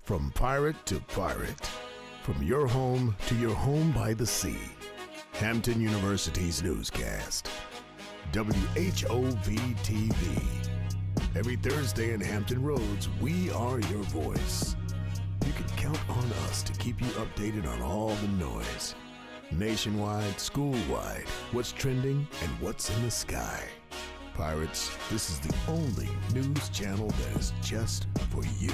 From pirate to pirate, from your home to your home by the sea. Hampton University's newscast. WHOV-TV. Every Thursday in Hampton Roads, we are your voice. You can count on us to keep you updated on all the noise. Nationwide, school-wide, what's trending and what's in the sky. Pirates, this is the only news channel that is just for you.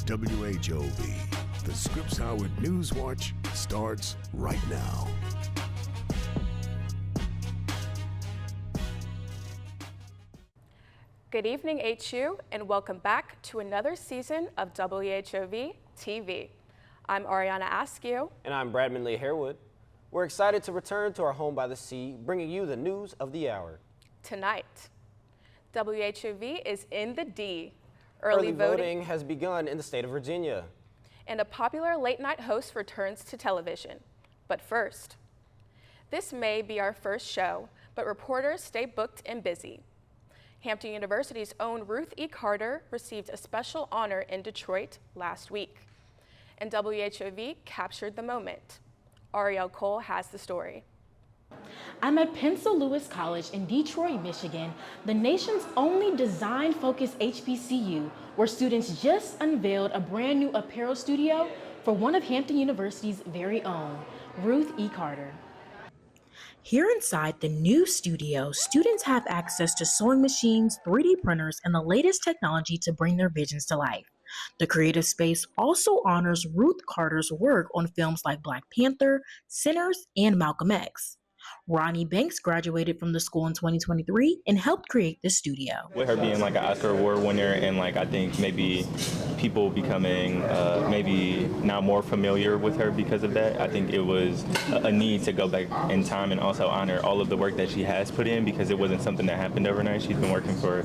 WHOV, the Scripps Howard News Watch starts right now. Good evening, HU, and welcome back to another season of WHOV-TV. I'm Ariana Askew. And I'm Bradman Lee Harewood. We're excited to return to our home by the sea, bringing you the news of the hour. Tonight, WHOV is in the D. Early voting has begun in the state of Virginia. And a popular late-night host returns to television. But first, this may be our first show, but reporters stay booked and busy. Hampton University's own Ruth E. Carter received a special honor in Detroit last week, and WHOV captured the moment. Ariel Cole has the story. I'm at Pencil Lewis College in Detroit, Michigan, the nation's only design-focused HBCU, where students just unveiled a brand new apparel studio for one of Hampton University's very own, Ruth E. Carter. Here inside the new studio, students have access to sewing machines, 3D printers, and the latest technology to bring their visions to life. The creative space also honors Ruth Carter's work on films like Black Panther, Sinners, and Malcolm X. Ronnie Banks graduated from the school in 2023 and helped create the studio. With her being like an Oscar award winner and I think maybe people becoming maybe now more familiar with her because of that, I think it was a need to go back in time and also honor all of the work that she has put in, because it wasn't something that happened overnight. She's been working for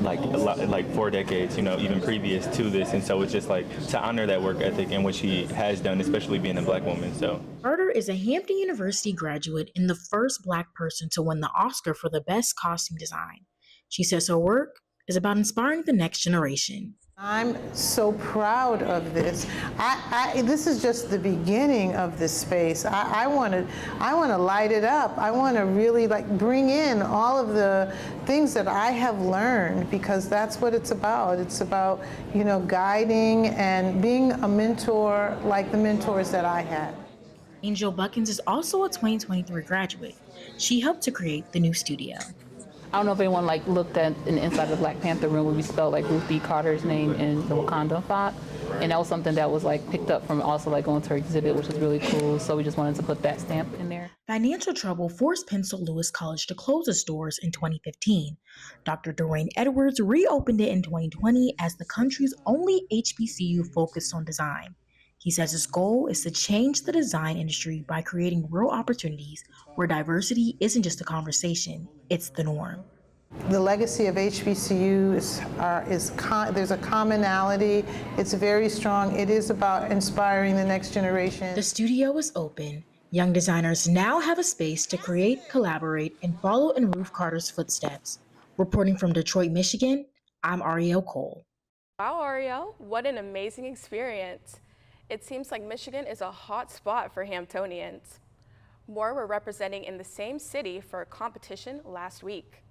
like 4 decades, even previous to this, and so it's just to honor that work ethic and what she has done, especially being a Black woman. So Carter is a Hampton University graduate and the first Black person to win the Oscar for the best costume design. She says her work is about inspiring the next generation. I'm so proud of this. This is just the beginning of this space. I want to light it up. I want to really bring in all of the things that I have learned, because that's what it's about. It's about, guiding and being a mentor like the mentors that I had. Angel Buckins is also a 2023 graduate. She helped to create the new studio. I don't know if anyone looked at in the inside of the Black Panther room where we spelled Ruth E. Carter's name in the Wakanda font, and that was something that was picked up from also going to her exhibit, which was really cool. So we just wanted to put that stamp in there. Financial trouble forced Pencil Lewis College to close its doors in 2015. Dr. Dwayne Edwards reopened it in 2020 as the country's only HBCU focused on design. He says his goal is to change the design industry by creating real opportunities where diversity isn't just a conversation, it's the norm. The legacy of HBCU there's a commonality. It's very strong. It is about inspiring the next generation. The studio is open. Young designers now have a space to create, collaborate, and follow in Ruth Carter's footsteps. Reporting from Detroit, Michigan, I'm Ariel Cole. Wow, Ariel, what an amazing experience. It seems like Michigan is a hot spot for Hamptonians. More were representing in the same city for a competition last week.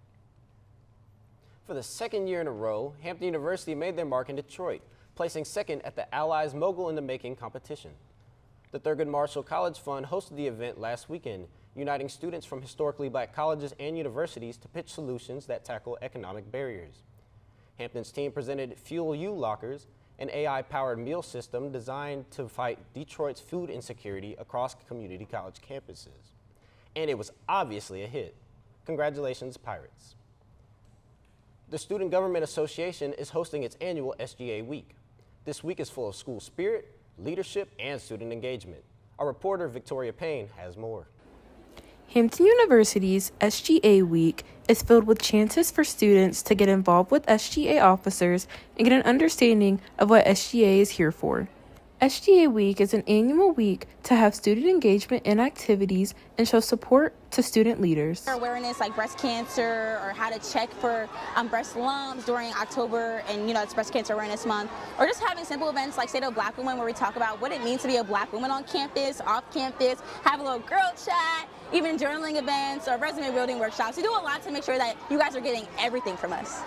For the second year in a row, Hampton University made their mark in Detroit, placing second at the Allies Mogul in the Making competition. The Thurgood Marshall College Fund hosted the event last weekend, uniting students from historically Black colleges and universities to pitch solutions that tackle economic barriers. Hampton's team presented Fuel U Lockers, an AI-powered meal system designed to fight Detroit's food insecurity across community college campuses. And it was obviously a hit. Congratulations, Pirates. The Student Government Association is hosting its annual SGA Week. This week is full of school spirit, leadership, and student engagement. Our reporter, Victoria Payne, has more. Hampton University's SGA Week is filled with chances for students to get involved with SGA officers and get an understanding of what SGA is here for. SGA Week is an annual week to have student engagement in activities and show support to student leaders. Awareness like breast cancer or how to check for breast lumps during October, and it's Breast Cancer Awareness Month, or just having simple events like State of Black Women where we talk about what it means to be a Black woman on campus, off campus, have a little girl chat, even journaling events or resume building workshops. We do a lot to make sure that you guys are getting everything from us.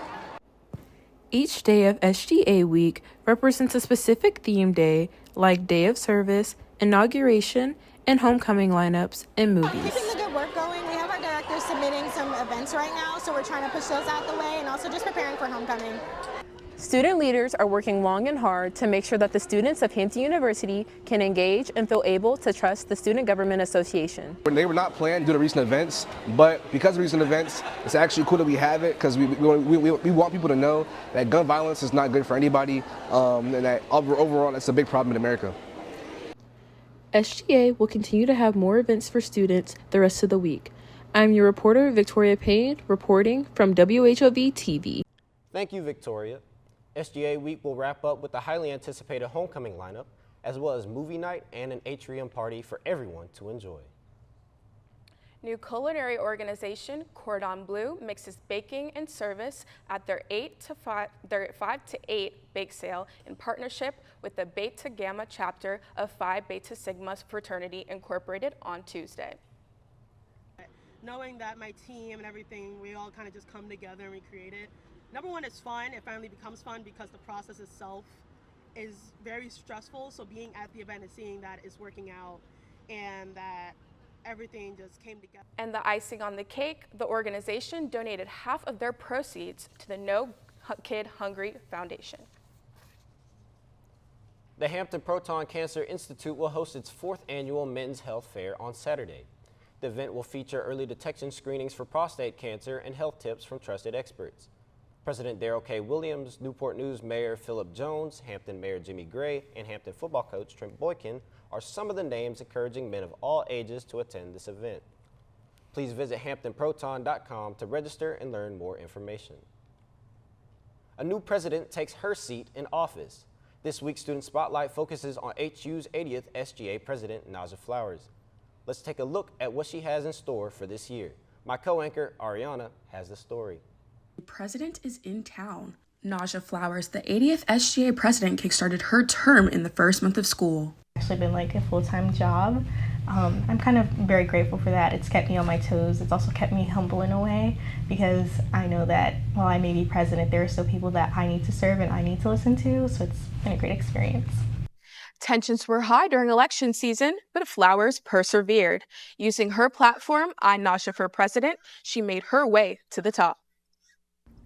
Each day of SGA Week represents a specific theme day, like Day of Service, Inauguration, and Homecoming lineups and movies. Keeping the good work going. We have our directors submitting some events right now, so we're trying to push those out the way and also just preparing for homecoming. Student leaders are working long and hard to make sure that the students of Hampton University can engage and feel able to trust the Student Government Association. They were not planned due to recent events, but because of recent events, it's actually cool that we have it because we want people to know that gun violence is not good for anybody, and that overall that's a big problem in America. SGA will continue to have more events for students the rest of the week. I'm your reporter, Victoria Payne, reporting from WHOV-TV. Thank you, Victoria. SGA Week will wrap up with the highly anticipated homecoming lineup, as well as movie night and an atrium party for everyone to enjoy. New culinary organization Cordon Bleu mixes baking and service at their 5 to 8 bake sale in partnership with the Beta Gamma chapter of Phi Beta Sigma Fraternity Incorporated on Tuesday. Knowing that my team and everything, we all kind of just come together and we create it. Number one, it's fun. It finally becomes fun because the process itself is very stressful. So being at the event and seeing that it's working out and that everything just came together. And the icing on the cake, the organization donated half of their proceeds to the No Kid Hungry Foundation. The Hampton Proton Cancer Institute will host its 4th annual Men's Health Fair on Saturday. The event will feature early detection screenings for prostate cancer and health tips from trusted experts. President Darrell K. Williams, Newport News Mayor Philip Jones, Hampton Mayor Jimmy Gray, and Hampton football coach Trent Boykin are some of the names encouraging men of all ages to attend this event. Please visit hamptonproton.com to register and learn more information. A new president takes her seat in office. This week's Student Spotlight focuses on HU's 80th SGA President, Naja Flowers. Let's take a look at what she has in store for this year. My co-anchor, Ariana, has the story. The president is in town. Naja Flowers, the 80th SGA president, kickstarted her term in the first month of school. It's actually been like a full-time job. I'm kind of very grateful for that. It's kept me on my toes. It's also kept me humble in a way because I know that while I may be president, there are still people that I need to serve and I need to listen to, so it's been a great experience. Tensions were high during election season, but Flowers persevered. Using her platform, I Naja for President, she made her way to the top.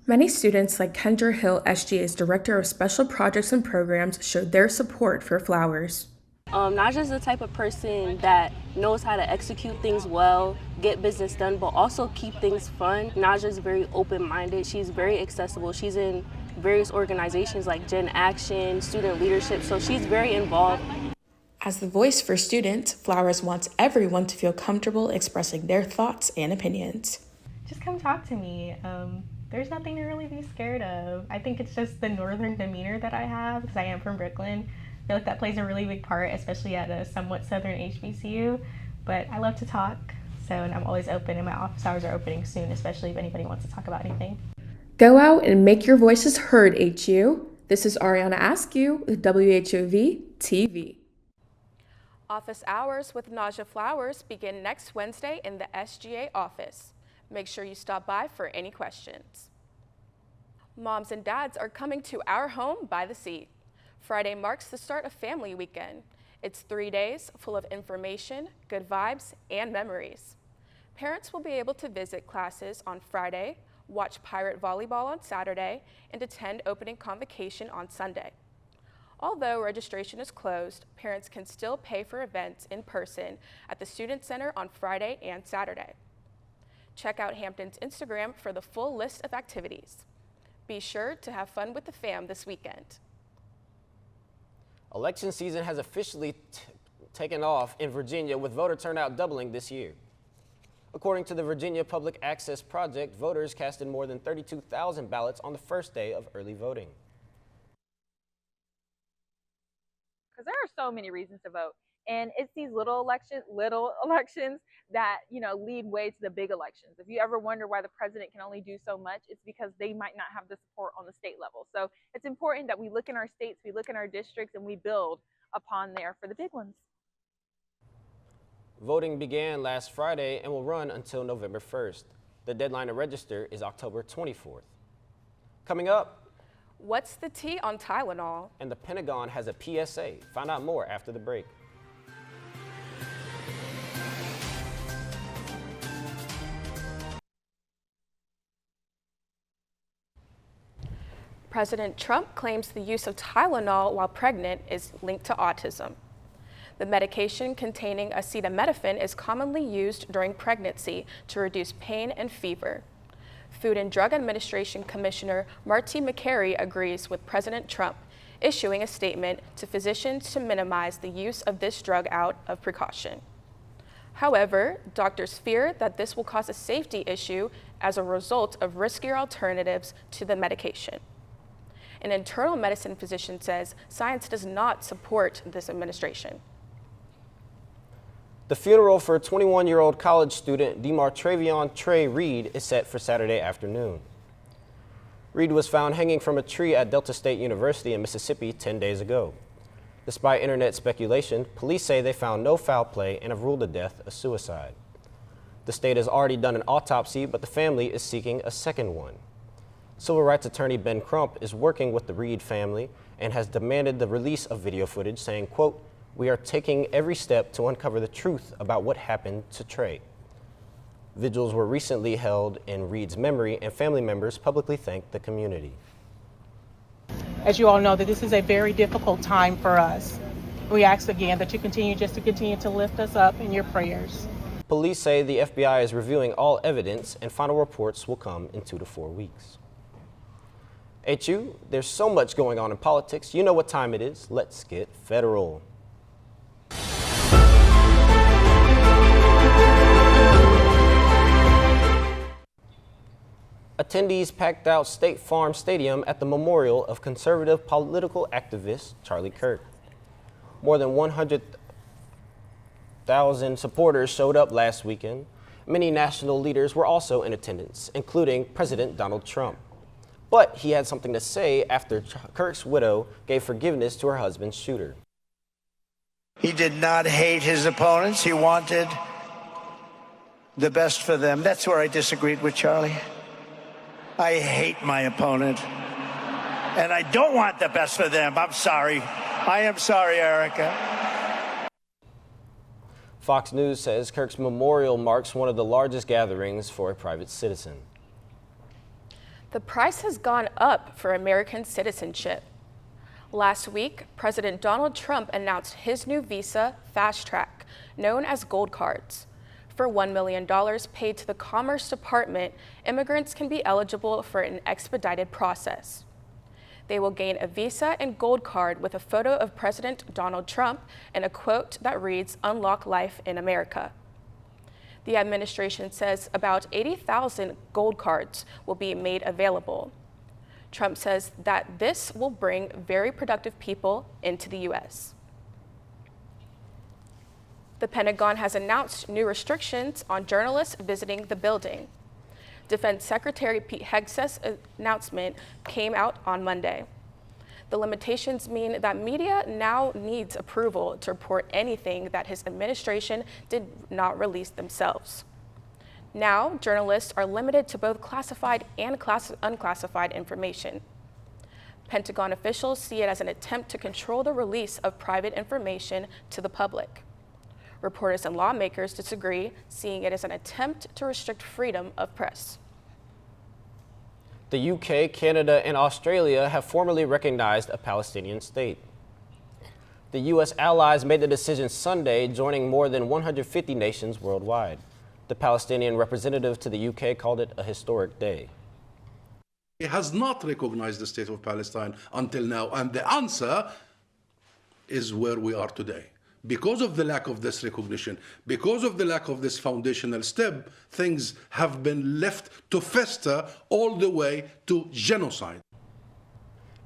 Many students, like Kendra Hill, SGA's Director of Special Projects and Programs, showed their support for Flowers. Naja is the type of person that knows how to execute things well, get business done, but also keep things fun. Naja is very open-minded. She's very accessible. She's in various organizations like Gen Action, Student Leadership, so she's very involved. As the voice for students, Flowers wants everyone to feel comfortable expressing their thoughts and opinions. Just come talk to me. There's nothing to really be scared of. I think it's just the northern demeanor that I have because I am from Brooklyn. I feel like that plays a really big part, especially at a somewhat southern HBCU. But I love to talk, and I'm always open, and my office hours are opening soon, especially if anybody wants to talk about anything. Go out and make your voices heard, HU. This is Ariana Askew with WHOV-TV. Office hours with Naja Flowers begin next Wednesday in the SGA office. Make sure you stop by for any questions. Moms and dads are coming to our home by the sea. Friday marks the start of Family Weekend. It's 3 days full of information, good vibes, and memories. Parents will be able to visit classes on Friday, watch Pirate Volleyball on Saturday, and attend opening convocation on Sunday. Although registration is closed, parents can still pay for events in person at the Student Center on Friday and Saturday. Check out Hampton's Instagram for the full list of activities. Be sure to have fun with the fam this weekend. Election season has officially taken off in Virginia, with voter turnout doubling this year. According to the Virginia Public Access Project, voters casted more than 32,000 ballots on the first day of early voting. because there are so many reasons to vote. And it's these little elections that, you know, lead way to the big elections. If you ever wonder why the president can only do so much, it's because they might not have the support on the state level. So it's important that we look in our states, we look in our districts, and we build upon there for the big ones. Voting began last Friday and will run until November 1st. The deadline to register is October 24th. Coming up, what's the tea on Tylenol? And the Pentagon has a PSA. Find out more after the break. President Trump claims the use of Tylenol while pregnant is linked to autism. The medication containing acetaminophen is commonly used during pregnancy to reduce pain and fever. Food and Drug Administration Commissioner Marty McCary agrees with President Trump, issuing a statement to physicians to minimize the use of this drug out of precaution. However, doctors fear that this will cause a safety issue as a result of riskier alternatives to the medication. An internal medicine physician says science does not support this administration. The funeral for 21-year-old college student DeMartravion Trey Reed is set for Saturday afternoon. Reed was found hanging from a tree at Delta State University in Mississippi 10 days ago. Despite internet speculation, police say they found no foul play and have ruled the death a suicide. The state has already done an autopsy, but the family is seeking a second one. Civil rights attorney Ben Crump is working with the Reed family and has demanded the release of video footage, saying, quote, "We are taking every step to uncover the truth about what happened to Trey." Vigils were recently held in Reed's memory, and family members publicly thanked the community. As you all know, that this is a very difficult time for us. We ask again that you continue to lift us up in your prayers. Police say the FBI is reviewing all evidence and final reports will come in 2 to 4 weeks. HU, there's so much going on in politics. You know what time it is. Let's get federal. Attendees packed out State Farm Stadium at the memorial of conservative political activist Charlie Kirk. More than 100,000 supporters showed up last weekend. Many national leaders were also in attendance, including President Donald Trump. But he had something to say after Kirk's widow gave forgiveness to her husband's shooter. He did not hate his opponents. He wanted the best for them. That's where I disagreed with Charlie. I hate my opponent, and I don't want the best for them. I'm sorry. I am sorry, Erica. Fox News says Kirk's memorial marks one of the largest gatherings for a private citizen. The price has gone up for American citizenship. Last week, President Donald Trump announced his new visa, Fast Track, known as Gold Cards. For $1 million paid to the Commerce Department, immigrants can be eligible for an expedited process. They will gain a visa and gold card with a photo of President Donald Trump and a quote that reads, "Unlock life in America." The administration says about 80,000 gold cards will be made available. Trump says that this will bring very productive people into the U.S. The Pentagon has announced new restrictions on journalists visiting the building. Defense Secretary Pete Hegseth's announcement came out on Monday. The limitations mean that media now needs approval to report anything that his administration did not release themselves. Now, journalists are limited to both classified and unclassified information. Pentagon officials see it as an attempt to control the release of private information to the public. Reporters and lawmakers disagree, seeing it as an attempt to restrict freedom of press. The UK, Canada, and Australia have formally recognized a Palestinian state. The U.S. allies made the decision Sunday, joining more than 150 nations worldwide. The Palestinian representative to the UK called it a historic day. He has not recognized the state of Palestine until now, and the answer is where we are today. Because of the lack of this recognition, because of the lack of this foundational step, things have been left to fester all the way to genocide.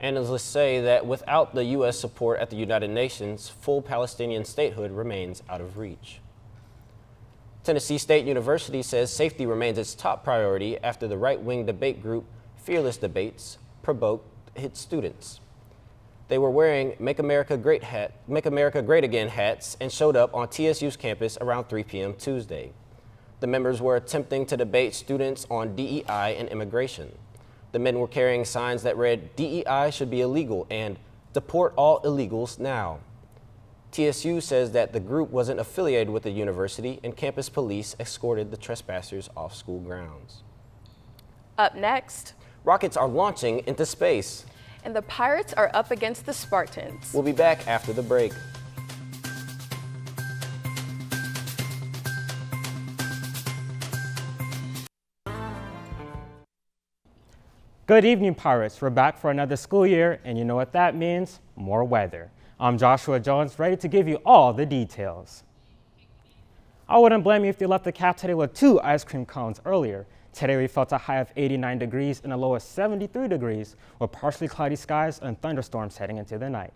Analysts say that without the U.S. support at the United Nations, full Palestinian statehood remains out of reach. Tennessee State University says safety remains its top priority after the right-wing debate group Fearless Debates provoked its students. They were wearing Make America Great Again hats and showed up on TSU's campus around 3 p.m. Tuesday. The members were attempting to debate students on DEI and immigration. The men were carrying signs that read, "DEI should be illegal" and "Deport all illegals now." TSU says that the group wasn't affiliated with the university and campus police escorted the trespassers off school grounds. Up next, rockets are launching into space. And the Pirates are up against the Spartans. We'll be back after the break. Good evening, Pirates. We're back for another school year, and you know what that means? More weather. I'm Joshua Jones, ready to give you all the details. I wouldn't blame you if you left the cafeteria with 2 ice cream cones earlier. Today we felt a high of 89 degrees and a low of 73 degrees, with partially cloudy skies and thunderstorms heading into the night.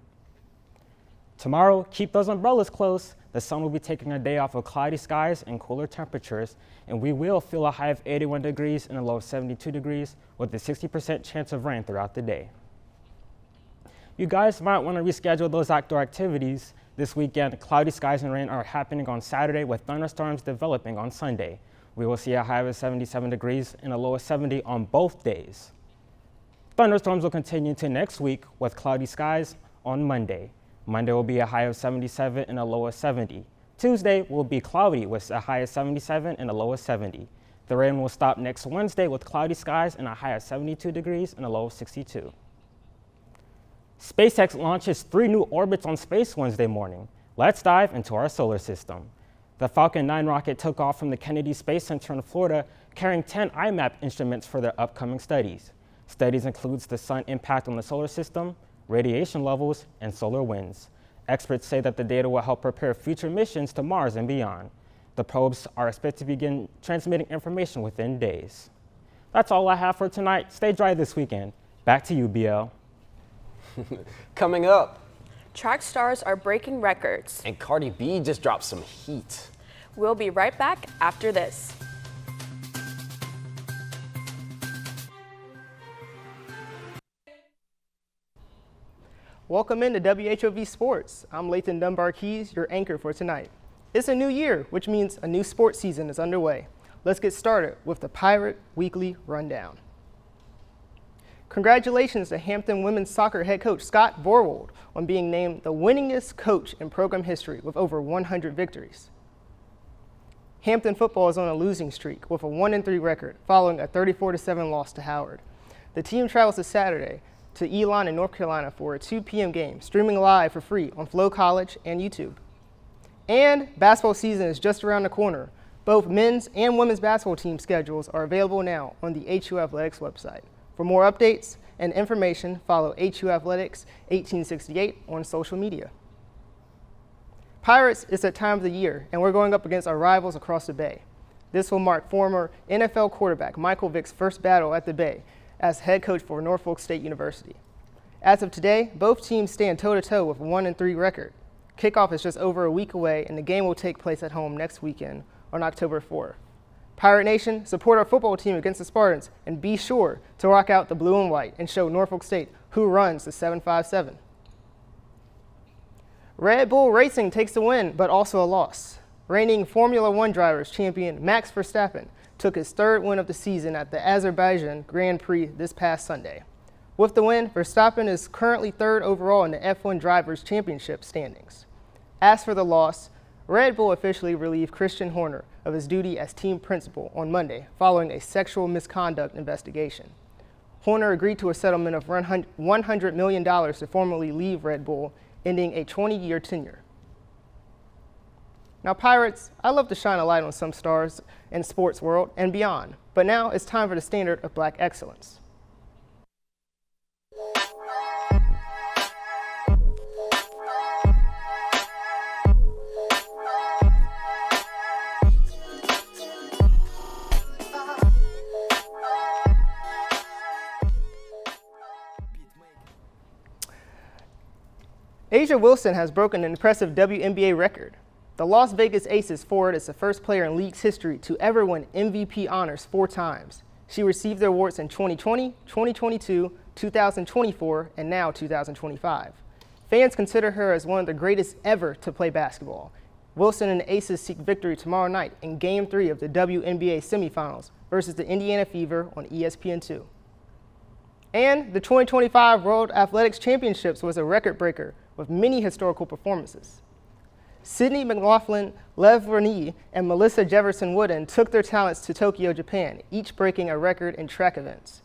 Tomorrow, keep those umbrellas close. The sun will be taking a day off of cloudy skies and cooler temperatures, and we will feel a high of 81 degrees and a low of 72 degrees, with a 60% chance of rain throughout the day. You guys might want to reschedule those outdoor activities. This weekend, cloudy skies and rain are happening on Saturday with thunderstorms developing on Sunday. We will see a high of 77 degrees and a low of 70 on both days. Thunderstorms will continue to next week with cloudy skies on Monday. Monday will be a high of 77 and a low of 70. Tuesday will be cloudy with a high of 77 and a low of 70. The rain will stop next Wednesday with cloudy skies and a high of 72 degrees and a low of 62. SpaceX launches 3 new orbits on space Wednesday morning. Let's dive into our solar system. The Falcon 9 rocket took off from the Kennedy Space Center in Florida, carrying 10 IMAP instruments for their upcoming studies. Studies includes the sun impact on the solar system, radiation levels, and solar winds. Experts say that the data will help prepare future missions to Mars and beyond. The probes are expected to begin transmitting information within days. That's all I have for tonight. Stay dry this weekend. Back to you, BL. Coming up, track stars are breaking records. And Cardi B just dropped some heat. We'll be right back after this. Welcome into WHOV Sports. I'm Lathan Dunbar-Keys, your anchor for tonight. It's a new year, which means a new sports season is underway. Let's get started with the Pirate Weekly Rundown. Congratulations to Hampton women's soccer head coach Scott Vorwald on being named the winningest coach in program history with over 100 victories. Hampton football is on a losing streak with a 1-3 record following a 34-7 loss to Howard. The team travels this Saturday to Elon in North Carolina for a 2 p.m. game, streaming live for free on Flow College and YouTube. And basketball season is just around the corner. Both men's and women's basketball team schedules are available now on the HU Athletics website. For more updates and information, follow HU Athletics 1868 on social media. Pirates is that time of the year, and we're going up against our rivals across the Bay. This will mark former NFL quarterback Michael Vick's first battle at the Bay as head coach for Norfolk State University. As of today, both teams stand toe-to-toe with a 1-3 record. Kickoff is just over a week away, and the game will take place at home next weekend on October 4th. Pirate Nation, support our football team against the Spartans, and be sure to rock out the blue and white and show Norfolk State who runs the 757. Red Bull Racing takes the win, but also a loss. Reigning Formula One drivers champion Max Verstappen took his 3rd win of the season at the Azerbaijan Grand Prix this past Sunday. With the win, Verstappen is currently 3rd overall in the F1 Drivers' Championship standings. As for the loss, Red Bull officially relieved Christian Horner of his duty as team principal on Monday following a sexual misconduct investigation. Horner agreed to a settlement of $100 million to formally leave Red Bull, ending a 20-year tenure. Now, Pirates, I love to shine a light on some stars in the sports world and beyond, but now it's time for the standard of Black excellence. Asia Wilson has broken an impressive WNBA record. The Las Vegas Aces forward is the first player in league's history to ever win MVP honors 4 times. She received the awards in 2020, 2022, 2024, and now 2025. Fans consider her as one of the greatest ever to play basketball. Wilson and the Aces seek victory tomorrow night in Game 3 of the WNBA semifinals versus the Indiana Fever on ESPN2. And the 2025 World Athletics Championships was a record breaker with many historical performances. Sydney McLaughlin, Lev Verny, and Melissa Jefferson Wooden took their talents to Tokyo, Japan, each breaking a record in track events.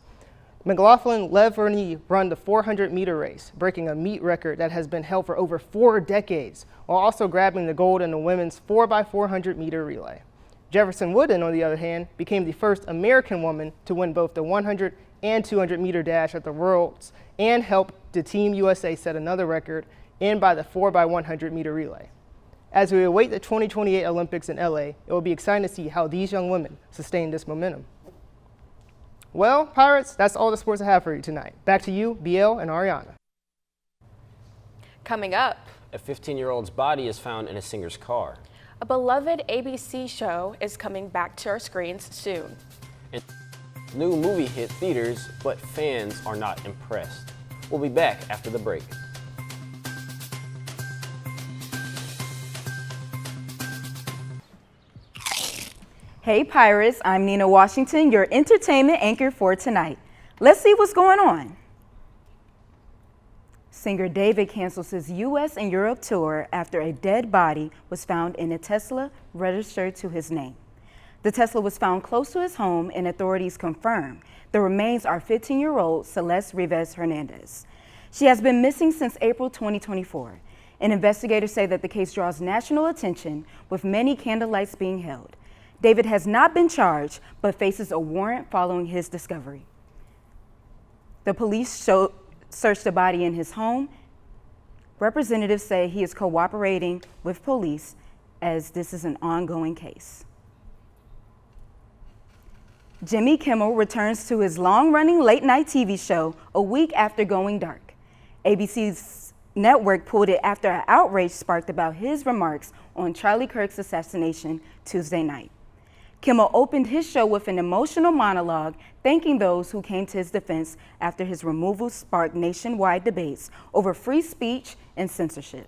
McLaughlin Lev Verny run the 400-meter race, breaking a meet record that has been held for over 4 decades, while also grabbing the gold in the women's 4x400-meter relay. Jefferson Wooden, on the other hand, became the first American woman to win both the 100 and 200-meter dash at the Worlds and helped the Team USA set another record and by the 4x100-meter relay. As we await the 2028 Olympics in LA, it will be exciting to see how these young women sustain this momentum. Well, Pirates, that's all the sports I have for you tonight. Back to you, BL and Ariana. Coming up, a 15-year-old's body is found in a singer's car. A beloved ABC show is coming back to our screens soon. And new movie hit theaters, but fans are not impressed. We'll be back after the break. Hey Pirates, I'm Nina Washington, your entertainment anchor for tonight. Let's see what's going on. Singer David cancels his US and Europe tour after a dead body was found in a Tesla registered to his name. The Tesla was found close to his home and authorities confirm the remains are 15-year-old Celeste Rivas Hernandez. She has been missing since April 2024, and investigators say that the case draws national attention with many candlelights being held. David has not been charged, but faces a warrant following his discovery. The police searched the body in his home. Representatives say he is cooperating with police as this is an ongoing case. Jimmy Kimmel returns to his long-running late-night TV show a week after going dark. ABC's network pulled it after an outrage sparked about his remarks on Charlie Kirk's assassination Tuesday night. Kimmel opened his show with an emotional monologue, thanking those who came to his defense after his removal sparked nationwide debates over free speech and censorship.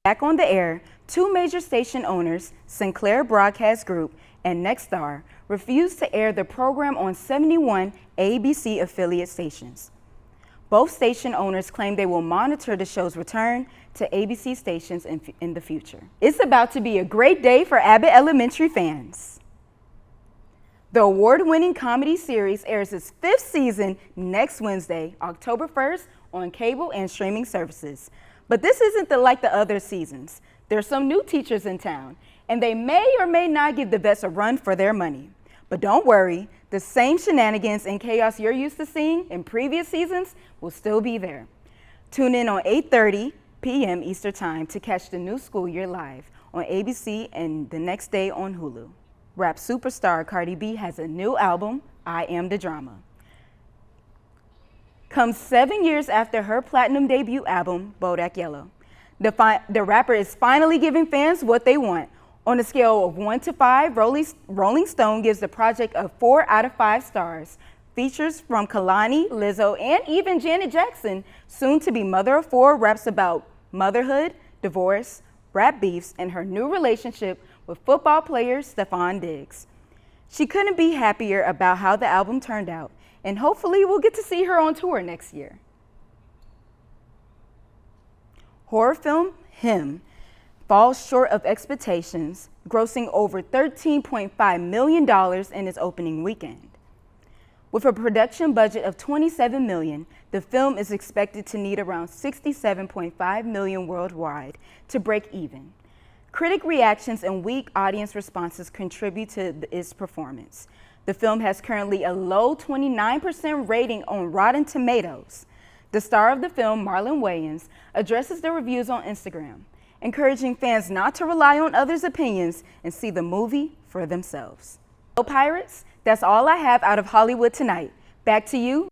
Back on the air, 2 major station owners, Sinclair Broadcast Group and Nexstar, refused to air the program on 71 ABC affiliate stations. Both station owners claim they will monitor the show's return to ABC stations in the future. It's about to be a great day for Abbott Elementary fans. The award-winning comedy series airs its 5th season next Wednesday, October 1st, on cable and streaming services. But this isn't like the other seasons. There's some new teachers in town, and they may or may not give the vets a run for their money. But don't worry, the same shenanigans and chaos you're used to seeing in previous seasons will still be there. Tune in on 8:30 p.m. Eastern Time to catch the new school year live on ABC and the next day on Hulu. Rap superstar Cardi B has a new album, I Am the Drama. Comes 7 years after her platinum debut album, Bodak Yellow. The rapper is finally giving fans what they want. On a scale of 1 to 5, Rolling Stone gives the project a 4 out of 5 stars. Features from Kalani, Lizzo, and even Janet Jackson, soon to be mother of 4, raps about motherhood, divorce, rap beefs, and her new relationship with football player Stephon Diggs. She couldn't be happier about how the album turned out, and hopefully we'll get to see her on tour next year. Horror film Him falls short of expectations, grossing over $13.5 million in its opening weekend. With a production budget of $27 million, the film is expected to need around $67.5 million worldwide to break even. Critic reactions and weak audience responses contribute to its performance. The film has currently a low 29% rating on Rotten Tomatoes. The star of the film, Marlon Wayans, addresses the reviews on Instagram, encouraging fans not to rely on others' opinions and see the movie for themselves. Well, Pirates, that's all I have out of Hollywood tonight. Back to you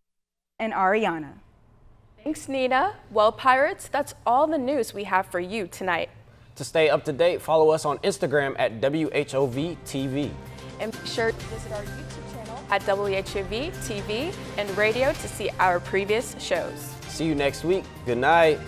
and Ariana. Thanks, Nina. Well, Pirates, that's all the news we have for you tonight. To stay up to date, follow us on Instagram at WHOV-TV. And be sure to visit our YouTube channel at WHOV-TV and radio to see our previous shows. See you next week. Good night.